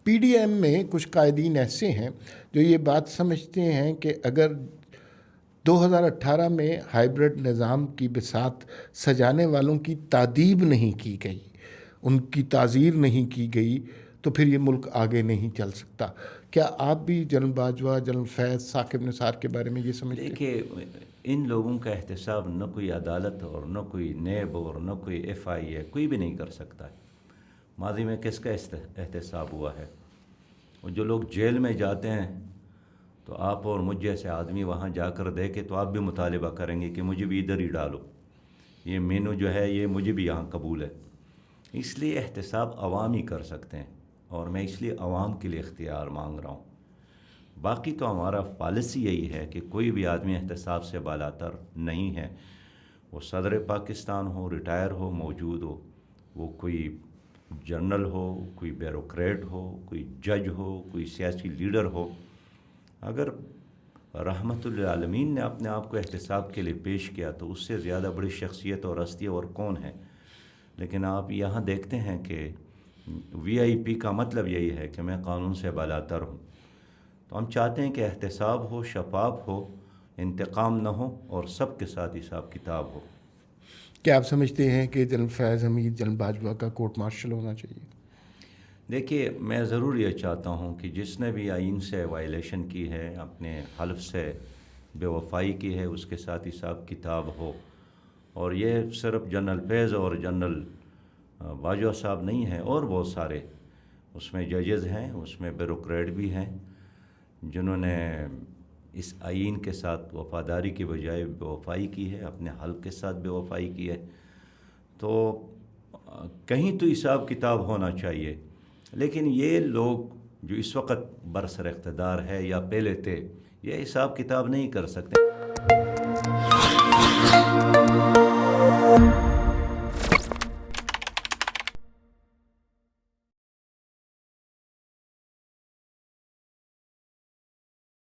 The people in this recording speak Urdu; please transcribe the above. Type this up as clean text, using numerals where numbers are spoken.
پی ڈی ایم میں کچھ قائدین ایسے ہیں جو یہ بات سمجھتے ہیں کہ اگر 2018 میں ہائیبرڈ نظام کی بساط سجانے والوں کی تادیب نہیں کی گئی، ان کی تعزیر نہیں کی گئی، تو پھر یہ ملک آگے نہیں چل سکتا۔ کیا آپ بھی جنرل باجوہ، جنرل فیض، ثاقب نثار کے بارے میں یہ سمجھتے ہیں؟ دیکھیے، ان لوگوں کا احتساب نہ کوئی عدالت اور نہ کوئی نیب اور نہ کوئی ایف آئی اے کوئی بھی نہیں کر سکتا ہے۔ ماضی میں کس کا احتساب ہوا ہے؟ اور جو لوگ جیل میں جاتے ہیں تو آپ اور مجھ جیسے آدمی وہاں جا کر دیکھے تو آپ بھی مطالبہ کریں گے کہ مجھے بھی ادھر ہی ڈالو، یہ مینو جو ہے یہ مجھے بھی یہاں قبول ہے۔ اس لیے احتساب عوام ہی کر سکتے ہیں، اور میں اس لیے عوام کے لیے اختیار مانگ رہا ہوں۔ باقی تو ہمارا پالیسی یہی ہے کہ کوئی بھی آدمی احتساب سے بالاتر نہیں ہے، وہ صدر پاکستان ہو، ریٹائر ہو، موجود ہو، وہ کوئی جنرل ہو، کوئی بیوروکریٹ ہو، کوئی جج ہو، کوئی سیاسی لیڈر ہو۔ اگر رحمت للعالمین نے اپنے آپ کو احتساب کے لیے پیش کیا تو اس سے زیادہ بڑی شخصیت اور ہستی اور کون ہے؟ لیکن آپ یہاں دیکھتے ہیں کہ وی آئی پی کا مطلب یہی ہے کہ میں قانون سے بالاتر ہوں۔ تو ہم چاہتے ہیں کہ احتساب ہو، شفاف ہو، انتقام نہ ہو، اور سب کے ساتھ حساب کتاب ہو۔ کیا آپ سمجھتے ہیں کہ جنرل فیض حمید، جنرل باجوہ کا کورٹ مارشل ہونا چاہیے؟ دیکھیے، میں ضرور یہ چاہتا ہوں کہ جس نے بھی آئین سے وائلیشن کی ہے، اپنے حلف سے بے وفائی کی ہے، اس کے ساتھ حساب کتاب ہو۔ اور یہ صرف جنرل فیض اور جنرل باجوہ صاحب نہیں ہیں، اور بہت سارے اس میں ججز ہیں، اس میں بیوروکریٹ بھی ہیں، جنہوں نے اس آئین کے ساتھ وفاداری کی بجائے بے وفائی کی ہے، اپنے حلف کے ساتھ بے وفائی کی ہے۔ تو کہیں تو حساب کتاب ہونا چاہیے، لیکن یہ لوگ جو اس وقت برسر اقتدار ہے یا پہلے تھے، یہ حساب کتاب نہیں کر سکتے۔